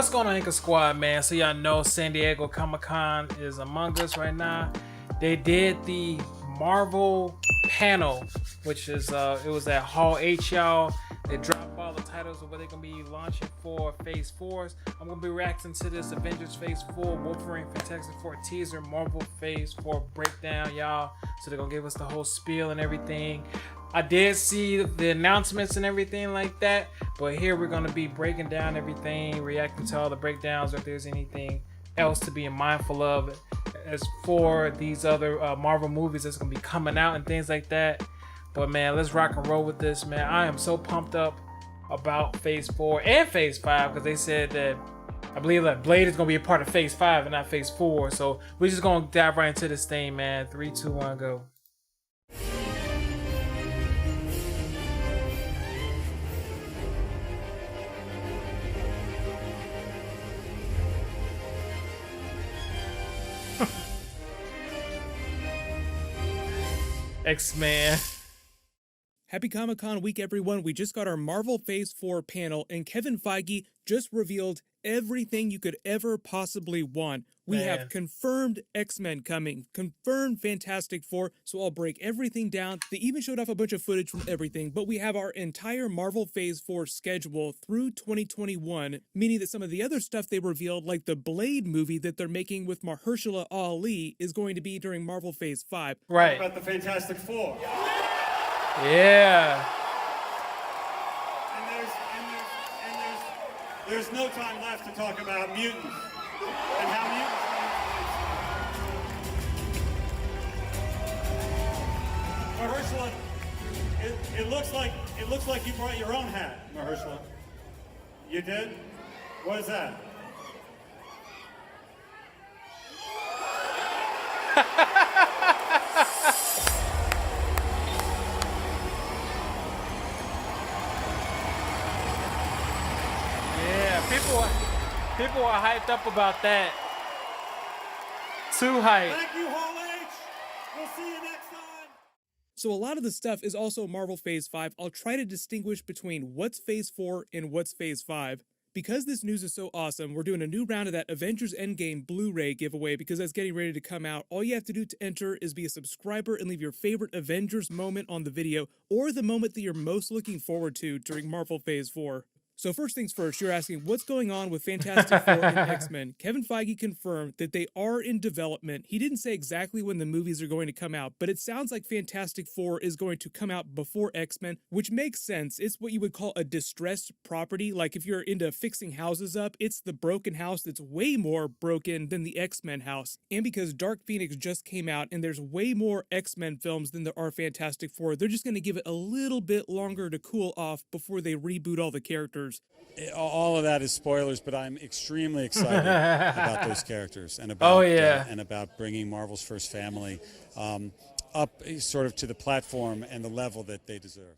What's going on, Anchor Squad, man? So y'all know San Diego Comic-Con is among us right now. They did the Marvel panel, which is it was at Hall H, y'all. They dropped all the titles of what they're gonna be launching for Phase 4s. I'm gonna be reacting to this Avengers Phase 4, Wolverine Fantastic Four teaser, Marvel Phase 4 breakdown, y'all. So they're gonna give us the whole spiel and everything. I did see the announcements and everything like that, but here we're going to be breaking down everything, reacting to all the breakdowns, if there's anything else to be mindful of as for these other Marvel movies that's going to be coming out and things like that. But man, let's rock and roll with this, man. I am so pumped up about Phase 4 and Phase 5 because they said that I believe that Blade is going to be a part of Phase 5 and not Phase 4. So we're just going to dive right into this thing, man. 3, 2, 1, go. X-Men. Happy Comic-Con week, everyone. We just got our Marvel Phase 4 panel, and Kevin Feige just revealed everything you could ever possibly want. We have confirmed X-Men coming, confirmed Fantastic Four, so I'll break everything down. They even showed off a bunch of footage from everything, but we have our entire Marvel Phase 4 schedule through 2021, meaning that some of the other stuff they revealed, like the Blade movie that they're making with Mahershala Ali, is going to be during Marvel Phase 5. Right. About the Fantastic Four. Yeah. And there's no time left to talk about mutants and how mutants. Mahershala, it looks like you brought your own hat, Mahershala. You did? What is that? People are hyped up about that. Too hyped. Thank you, Hall H. We'll see you next time. So a lot of the stuff is also Marvel Phase 5. I'll try to distinguish between what's Phase 4 and what's Phase 5. Because this news is so awesome, we're doing a new round of that Avengers Endgame Blu-ray giveaway because that's getting ready to come out. All you have to do to enter is be a subscriber and leave your favorite Avengers moment on the video or the moment that you're most looking forward to during Marvel Phase 4. So first things first, you're asking what's going on with Fantastic Four and X-Men. Kevin Feige confirmed that they are in development. He didn't say exactly when the movies are going to come out, but it sounds like Fantastic Four is going to come out before X-Men, which makes sense. It's what you would call a distressed property. Like if you're into fixing houses up, it's the broken house that's way more broken than the X-Men house. And because Dark Phoenix just came out and there's way more X-Men films than there are Fantastic Four, they're just going to give it a little bit longer to cool off before they reboot all the characters. All of that is spoilers, but I'm extremely excited about those characters and about and about bringing Marvel's first family up sort of to the platform and the level that they deserve.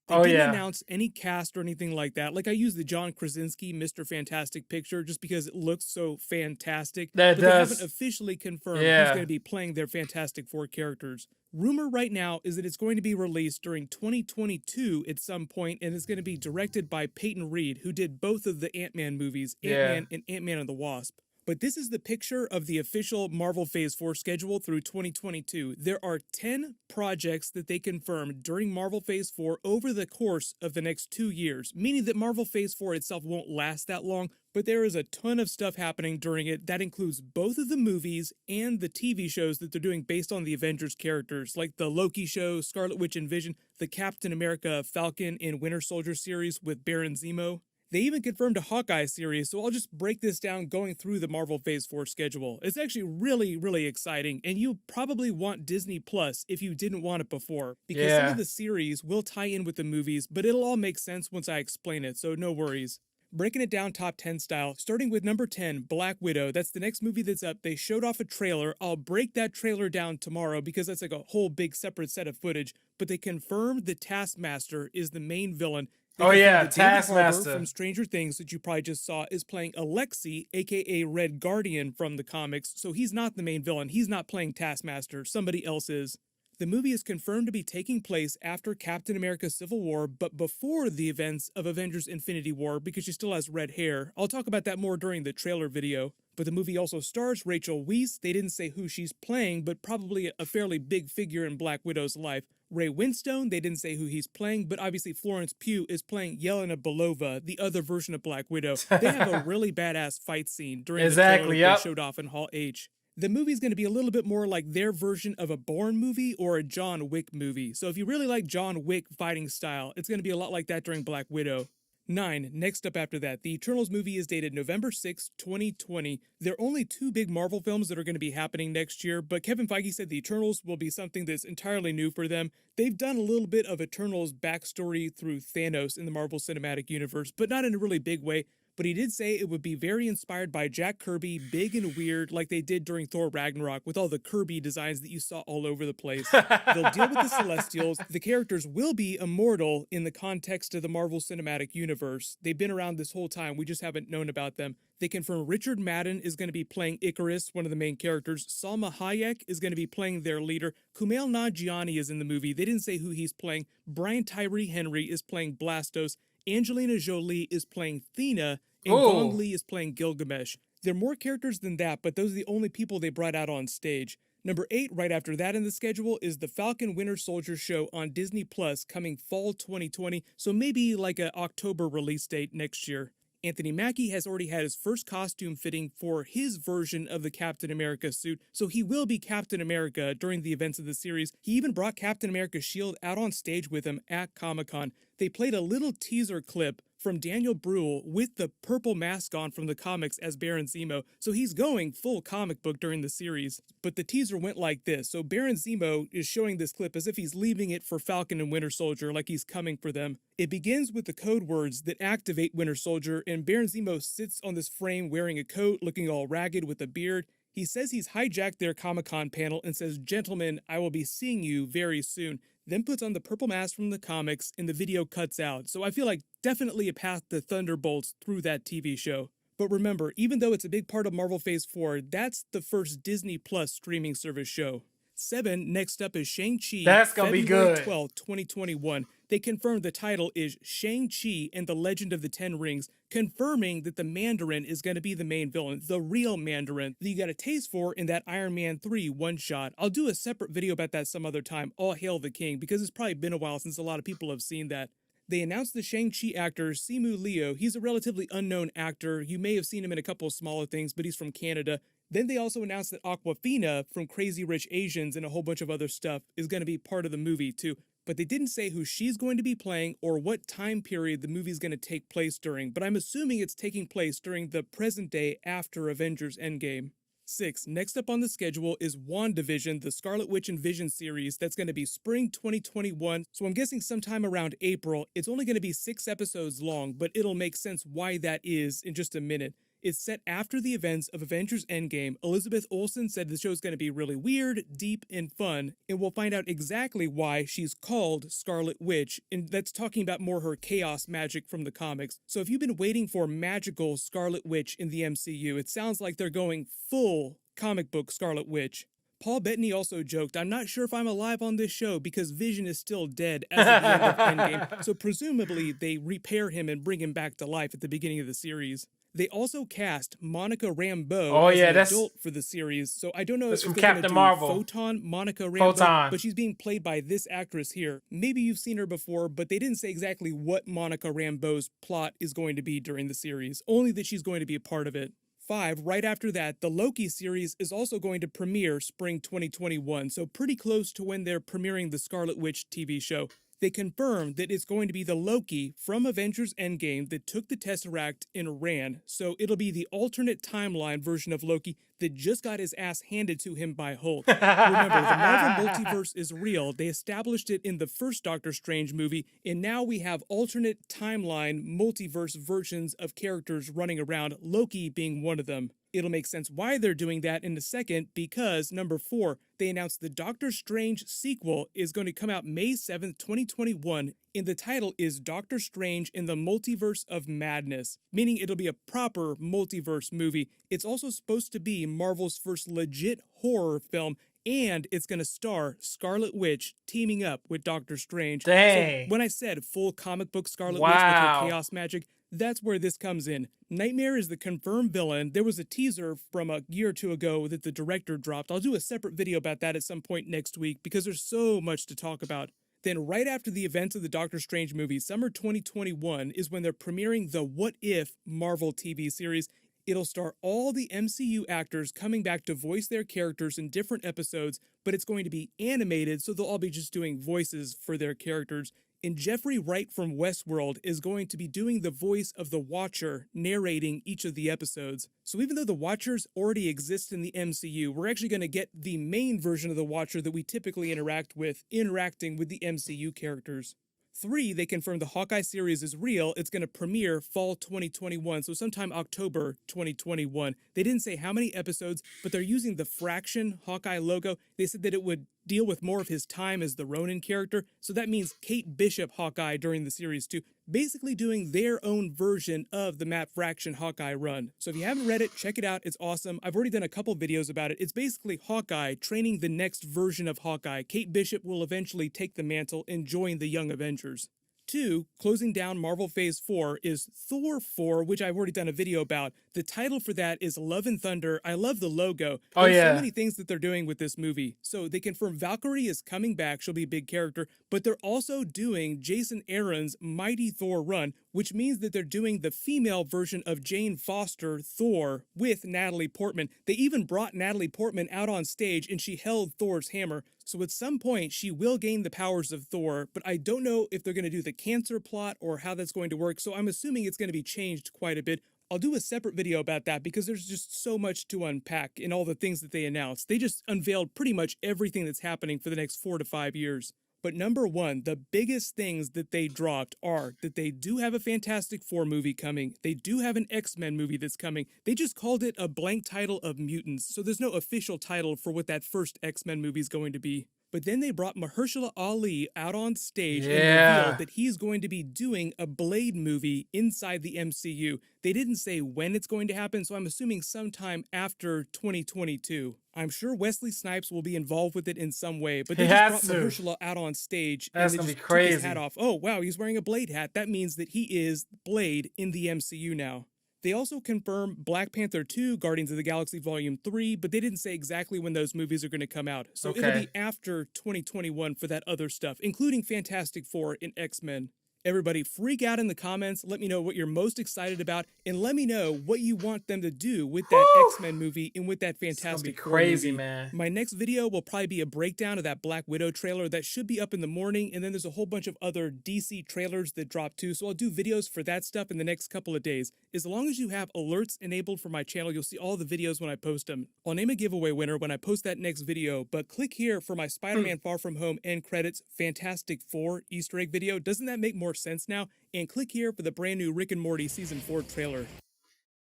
They didn't announce any cast or anything like that. Like I use the John Krasinski Mr. Fantastic picture just because it looks so fantastic. But they haven't officially confirmed who's going to be playing their Fantastic Four characters. Rumor right now is that it's going to be released during 2022 at some point, and it's going to be directed by Peyton Reed, who did both of the Ant-Man movies, Ant-Man and Ant-Man and the Wasp. But this is the picture of the official Marvel Phase 4 schedule through 2022. There are 10 projects that they confirmed during Marvel Phase 4 over the course of the next 2 years, meaning that Marvel Phase 4 itself won't last that long, but there is a ton of stuff happening during it. That includes both of the movies and the TV shows that they're doing based on the Avengers characters, like the Loki show, Scarlet Witch and Vision, the Captain America, Falcon, and Winter Soldier series with Baron Zemo. They even confirmed a Hawkeye series, so I'll just break this down going through the Marvel Phase 4 schedule. It's actually really, really exciting, and you probably want Disney Plus if you didn't want it before, because some of the series will tie in with the movies, but it'll all make sense once I explain it, so no worries. Breaking it down top 10 style, starting with number 10, Black Widow. That's the next movie that's up. They showed off a trailer. I'll break that trailer down tomorrow because that's like a whole big separate set of footage, but they confirmed the Taskmaster is the main villain. Taskmaster from Stranger Things that you probably just saw is playing Alexei, aka Red Guardian from the comics, so he's not the main villain. He's not playing Taskmaster. Somebody else is. The movie is confirmed to be taking place after Captain America Civil War, but before the events of Avengers Infinity War because she still has red hair. I'll talk about that more during the trailer video. But the movie also stars Rachel Weisz. They didn't say who she's playing, but probably a fairly big figure in Black Widow's life. Ray Winstone, they didn't say who he's playing, but obviously Florence Pugh is playing Yelena Belova, the other version of Black Widow. They have a really badass fight scene during the trailer they showed off in Hall H. The movie's going to be a little bit more like their version of a Bourne movie or a John Wick movie. So if you really like John Wick fighting style, it's going to be a lot like that during Black Widow. 9. Next up after that, the Eternals movie is dated November 6, 2020. There are only 2 big Marvel films that are going to be happening next year, but Kevin Feige said the Eternals will be something that's entirely new for them. They've done a little bit of Eternals backstory through Thanos in the Marvel Cinematic Universe, but not in a really big way. But he did say it would be very inspired by Jack Kirby, big and weird, like they did during Thor Ragnarok, with all the Kirby designs that you saw all over the place. They'll deal with the Celestials. The characters will be immortal in the context of the Marvel Cinematic Universe. They've been around this whole time, we just haven't known about them. They confirm Richard Madden is going to be playing Icarus, one of the main characters. Salma Hayek is going to be playing their leader. Kumail Nanjiani is in the movie. They didn't say who he's playing. Brian Tyree Henry is playing Blastos. Angelina Jolie is playing Thena, and Gong Li is playing Gilgamesh. There are more characters than that, but those are the only people they brought out on stage. Number 8, right after that in the schedule, is the Falcon Winter Soldier show on Disney Plus coming fall 2020, so maybe like an October release date next year. Anthony Mackie has already had his first costume fitting for his version of the Captain America suit, so he will be Captain America during the events of the series. He even brought Captain America's shield out on stage with him at Comic-Con. They played a little teaser clip from Daniel Bruhl with the purple mask on from the comics as Baron Zemo, so he's going full comic book during the series. But the teaser went like this, so Baron Zemo is showing this clip as if he's leaving it for Falcon and Winter Soldier, like he's coming for them. It begins with the code words that activate Winter Soldier, and Baron Zemo sits on this frame wearing a coat, looking all ragged with a beard. He says he's hijacked their Comic-Con panel and says, "Gentlemen, I will be seeing you very soon." Then puts on the purple mask from the comics, and the video cuts out. So I feel like definitely a path to Thunderbolts through that TV show. But remember, even though it's a big part of Marvel Phase 4, that's the first Disney Plus streaming service show. 7, next up is Shang-Chi. That's gonna be good. February 12, 2021. They confirmed the title is Shang-Chi and the Legend of the Ten Rings, confirming that the Mandarin is going to be the main villain, the real Mandarin that you got a taste for in that Iron Man 3 one-shot. I'll do a separate video about that some other time, All Hail the King, because it's probably been a while since a lot of people have seen that. They announced the Shang-Chi actor, Simu Liu. He's a relatively unknown actor. You may have seen him in a couple of smaller things, but he's from Canada. Then they also announced that Awkwafina from Crazy Rich Asians and a whole bunch of other stuff is going to be part of the movie too. But they didn't say who she's going to be playing or what time period the movie's going to take place during, but I'm assuming it's taking place during the present day after Avengers Endgame. 6. Next up on the schedule is WandaVision, the Scarlet Witch and Vision series that's going to be spring 2021, so I'm guessing sometime around April. It's only going to be 6 episodes long, but it'll make sense why that is in just a minute. It's set after the events of Avengers Endgame. Elizabeth Olsen said the show's going to be really weird, deep, and fun, and we'll find out exactly why she's called Scarlet Witch, and that's talking about more her chaos magic from the comics. So if you've been waiting for magical Scarlet Witch in the MCU, it sounds like they're going full comic book Scarlet Witch. Paul Bettany also joked, "I'm not sure if I'm alive on this show because Vision is still dead as of the end of Endgame, so presumably they repair him and bring him back to life at the beginning of the series." They also cast Monica Rambeau as an adult for the series, so I don't know if they're going to do Photon Monica Rambeau, but she's being played by this actress here. Maybe you've seen her before, but they didn't say exactly what Monica Rambeau's plot is going to be during the series, only that she's going to be a part of it. 5, right after that, the Loki series is also going to premiere spring 2021, so pretty close to when they're premiering the Scarlet Witch TV show. They confirmed that it's going to be the Loki from Avengers Endgame that took the Tesseract and ran, so it'll be the alternate timeline version of Loki that just got his ass handed to him by Hulk. Remember, the Marvel multiverse is real. They established it in the first Doctor Strange movie, and now we have alternate timeline multiverse versions of characters running around, Loki being one of them. It'll make sense why they're doing that in a second, because number 4, they announced the Doctor Strange sequel is going to come out May 7th, 2021, and the title is Doctor Strange in the Multiverse of Madness, meaning it'll be a proper multiverse movie. It's also supposed to be Marvel's first legit horror film, and it's going to star Scarlet Witch teaming up with Doctor Strange. Dang. So when I said full comic book Scarlet Witch with her chaos magic, that's where this comes in. Nightmare is the confirmed villain. There was a teaser from a year or two ago that the director dropped. I'll do a separate video about that at some point next week because there's so much to talk about. Then right after the events of the Doctor Strange movie, summer 2021 is when they're premiering the What If Marvel TV series. It'll star all the MCU actors coming back to voice their characters in different episodes, but it's going to be animated, so they'll all be just doing voices for their characters. And Jeffrey Wright from Westworld is going to be doing the voice of the Watcher, narrating each of the episodes. So even though the Watchers already exist in the MCU, we're actually going to get the main version of the Watcher that we typically interact with, interacting with the MCU characters. 3, they confirmed the Hawkeye series is real. It's going to premiere fall 2021, so sometime October 2021. They didn't say how many episodes, but they're using the Fraction Hawkeye logo. They said that it would deal with more of his time as the Ronin character, so that means Kate Bishop Hawkeye during the series too, basically doing their own version of the Matt Fraction Hawkeye run. So if you haven't read it, check it out. It's awesome. I've already done a couple videos about it. It's basically Hawkeye training the next version of Hawkeye. Kate Bishop will eventually take the mantle and join the Young Avengers. 2, closing down Marvel Phase 4 is Thor 4, which I've already done a video about. The title for that is Love and Thunder. I love the logo. There's so many things that they're doing with this movie. So they confirm Valkyrie is coming back. She'll be a big character. But they're also doing Jason Aaron's Mighty Thor run, which means that they're doing the female version of Jane Foster, Thor, with Natalie Portman. They even brought Natalie Portman out on stage and she held Thor's hammer. So at some point, she will gain the powers of Thor, but I don't know if they're going to do the cancer plot or how that's going to work, so I'm assuming it's going to be changed quite a bit. I'll do a separate video about that because there's just so much to unpack in all the things that they announced. They just unveiled pretty much everything that's happening for the next 4 to 5 years. But number one, the biggest things that they dropped are that they do have a Fantastic Four movie coming. They do have an X-Men movie that's coming. They just called it a blank title of Mutants, so there's no official title for what that first X-Men movie is going to be. But then they brought Mahershala Ali out on stage and revealed that he's going to be doing a Blade movie inside the MCU. They didn't say when it's going to happen, so I'm assuming sometime after 2022. I'm sure Wesley Snipes will be involved with it in some way, but they just brought Mahershala out on stage and they just took his hat off. Oh, wow, he's wearing a Blade hat. That means that he is Blade in the MCU now. They also confirmed Black Panther 2, Guardians of the Galaxy Volume 3, but they didn't say exactly when those movies are going to come out. So it'll be after 2021 for that other stuff, including Fantastic Four and X-Men. Everybody freak out in the comments. Let me know what you're most excited about, and let me know what you want them to do with that X-Men movie and with that Fantastic Four movie. Man. My next video will probably be a breakdown of that Black Widow trailer that should be up in the morning, and then there's a whole bunch of other DC trailers that drop too, so I'll do videos for that stuff in the next couple of days. As long as you have alerts enabled for my channel, you'll see all the videos when I post them. I'll name a giveaway winner when I post that next video, but click here for my Spider-Man Far From Home end credits Fantastic Four Easter egg video. Doesn't that make more sense now? And click here for the brand new Rick and Morty Season 4 trailer.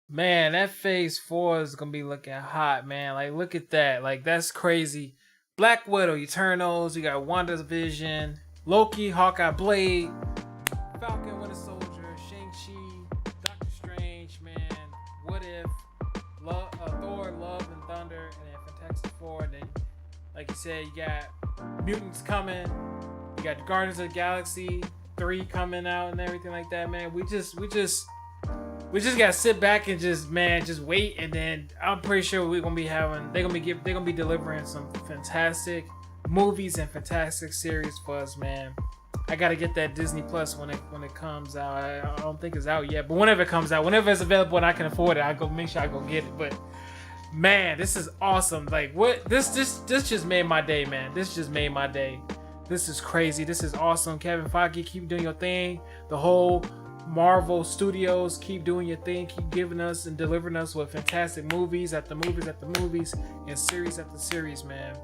Man, that Phase 4 is gonna be looking hot, man. Like, look at that. Like, that's crazy. Black Widow, Eternals, you got WandaVision, Loki, Hawkeye, Blade, Falcon, Winter Soldier, Shang-Chi, Doctor Strange, man. What If, Thor, Love and Thunder, and then Fantastic Four. And then, like you said, you got mutants coming. You got Guardians of the Galaxy 3 coming out and everything like that, man. We just gotta sit back and just wait, and then I'm pretty sure we're gonna be having they're gonna be delivering some fantastic movies and fantastic series for us, man. I gotta get that Disney Plus when it comes out. I don't think it's out yet, but whenever it comes out, whenever it's available and I can afford it, I go make sure I go get it. But man, this is awesome. Like, what this just made my day, man. This just made my day. This is crazy. This is awesome. Kevin Feige, keep doing your thing. The whole Marvel Studios, keep doing your thing. Keep giving us and delivering us with fantastic movies after movies after movies and series after series, man.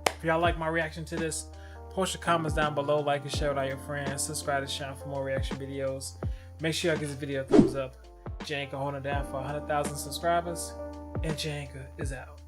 If y'all like my reaction to this, post your comments down below. Like and share with all your friends. Subscribe to Sean for more reaction videos. Make sure y'all give this video a thumbs up. Janka holding down for 100,000 subscribers. And Janka is out.